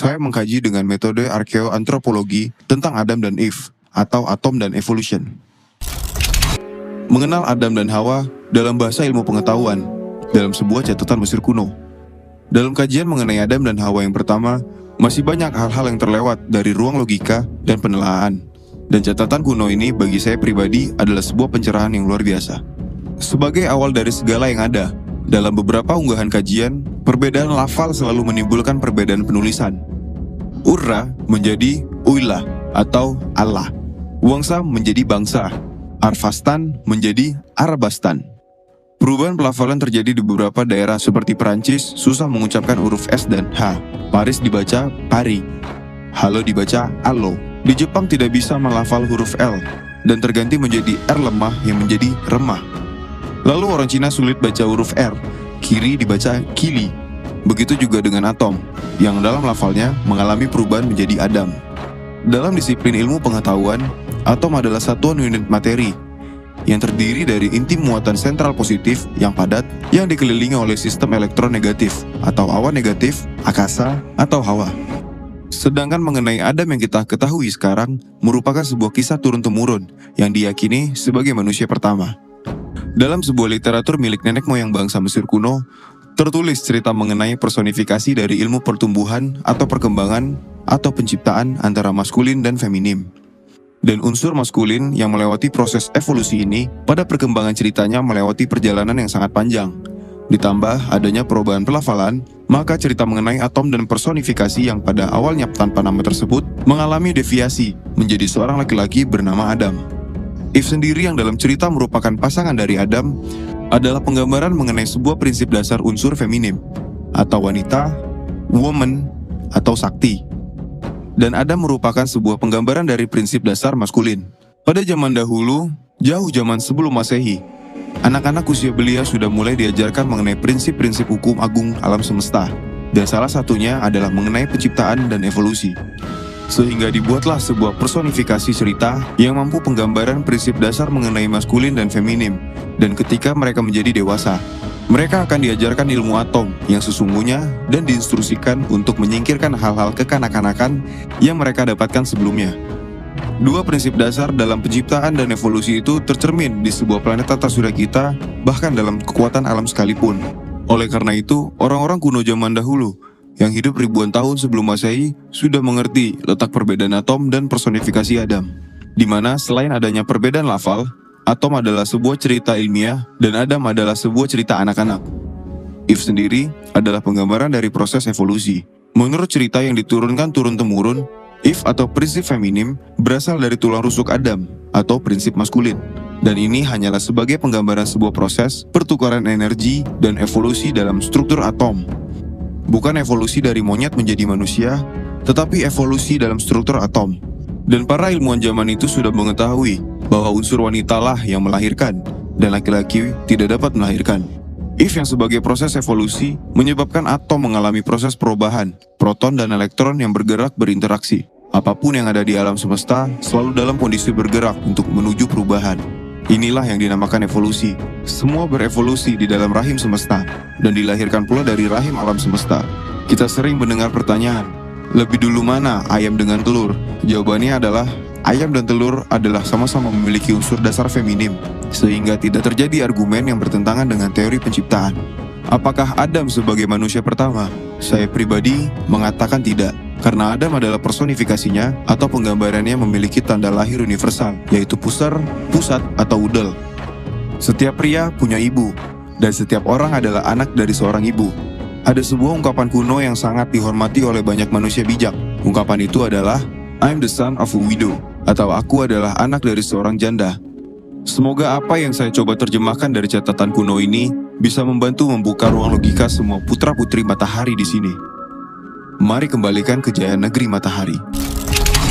saya mengkaji dengan metode arkeoantropologi tentang Adam dan Eve, atau atom dan evolution. Mengenal Adam dan Hawa dalam bahasa ilmu pengetahuan, dalam sebuah catatan Mesir kuno. Dalam kajian mengenai Adam dan Hawa yang pertama, masih banyak hal-hal yang terlewat dari ruang logika dan penelaahan. Dan catatan kuno ini bagi saya pribadi adalah sebuah pencerahan yang luar biasa. Sebagai awal dari segala yang ada, dalam beberapa unggahan kajian, perbedaan lafal selalu menimbulkan perbedaan penulisan. Urra menjadi Uilah atau Allah. Wangsa menjadi bangsa. Arvastan menjadi Arabastan. Perubahan pelafalan terjadi di beberapa daerah seperti Perancis susah mengucapkan huruf S dan H. Paris dibaca Pari. Halo dibaca Allo. Di Jepang tidak bisa melafal huruf L dan terganti menjadi R lemah yang menjadi remah. Lalu orang Cina sulit baca huruf R, kiri dibaca Kili. Begitu juga dengan atom, yang dalam lafalnya mengalami perubahan menjadi Adam. Dalam disiplin ilmu pengetahuan, atom adalah satuan unit materi yang terdiri dari inti muatan sentral positif yang padat yang dikelilingi oleh sistem elektron negatif atau awan negatif, akasa, atau hawa. Sedangkan mengenai Adam yang kita ketahui sekarang merupakan sebuah kisah turun-temurun yang diyakini sebagai manusia pertama. Dalam sebuah literatur milik nenek moyang bangsa Mesir kuno, tertulis cerita mengenai personifikasi dari ilmu pertumbuhan atau perkembangan atau penciptaan antara maskulin dan feminim. Dan unsur maskulin yang melewati proses evolusi ini pada perkembangan ceritanya melewati perjalanan yang sangat panjang. Ditambah adanya perubahan pelafalan, maka cerita mengenai atom dan personifikasi yang pada awalnya tanpa nama tersebut mengalami deviasi menjadi seorang laki-laki bernama Adam. Eve sendiri yang dalam cerita merupakan pasangan dari Adam adalah penggambaran mengenai sebuah prinsip dasar unsur feminim atau wanita, woman, atau sakti. Dan Adam merupakan sebuah penggambaran dari prinsip dasar maskulin. Pada zaman dahulu, jauh zaman sebelum Masehi, anak-anak usia belia sudah mulai diajarkan mengenai prinsip-prinsip hukum agung alam semesta. Dan salah satunya adalah mengenai penciptaan dan evolusi. Sehingga dibuatlah sebuah personifikasi cerita yang mampu penggambaran prinsip dasar mengenai maskulin dan feminim. Dan ketika mereka menjadi dewasa, mereka akan diajarkan ilmu atom yang sesungguhnya dan diinstruksikan untuk menyingkirkan hal-hal kekanak-kanakan yang mereka dapatkan sebelumnya. Dua prinsip dasar dalam penciptaan dan evolusi itu tercermin di sebuah planet tata surya kita, bahkan dalam kekuatan alam sekalipun. Oleh karena itu, orang-orang kuno zaman dahulu yang hidup ribuan tahun sebelum Masehi sudah mengerti letak perbedaan atom dan personifikasi Adam, di mana selain adanya perbedaan lafal, atom adalah sebuah cerita ilmiah dan Adam adalah sebuah cerita anak-anak. Eve sendiri adalah penggambaran dari proses evolusi. Menurut cerita yang diturunkan turun-temurun, Eve atau prinsip feminim berasal dari tulang rusuk Adam atau prinsip maskulin. Dan ini hanyalah sebagai penggambaran sebuah proses pertukaran energi dan evolusi dalam struktur atom. Bukan evolusi dari monyet menjadi manusia, tetapi evolusi dalam struktur atom. Dan para ilmuwan zaman itu sudah mengetahui bahwa unsur wanitalah yang melahirkan, dan laki-laki tidak dapat melahirkan. Eve yang sebagai proses evolusi menyebabkan atom mengalami proses perubahan, proton dan elektron yang bergerak berinteraksi. Apapun yang ada di alam semesta selalu dalam kondisi bergerak untuk menuju perubahan. Inilah yang dinamakan evolusi. Semua berevolusi di dalam rahim semesta dan dilahirkan pula dari rahim alam semesta. Kita sering mendengar pertanyaan, lebih dulu mana ayam dengan telur? Jawabannya adalah, ayam dan telur adalah sama-sama memiliki unsur dasar feminim, sehingga tidak terjadi argumen yang bertentangan dengan teori penciptaan. Apakah Adam sebagai manusia pertama? Saya pribadi mengatakan tidak. Karena Adam adalah personifikasinya atau penggambarannya memiliki tanda lahir universal, yaitu pusar, pusat, atau udel. Setiap pria punya ibu, dan setiap orang adalah anak dari seorang ibu. Ada sebuah ungkapan kuno yang sangat dihormati oleh banyak manusia bijak. Ungkapan itu adalah, I'm the son of a widow, atau aku adalah anak dari seorang janda. Semoga apa yang saya coba terjemahkan dari catatan kuno ini bisa membantu membuka ruang logika semua putra-putri matahari di sini. Mari kembalikan kejayaan negeri matahari.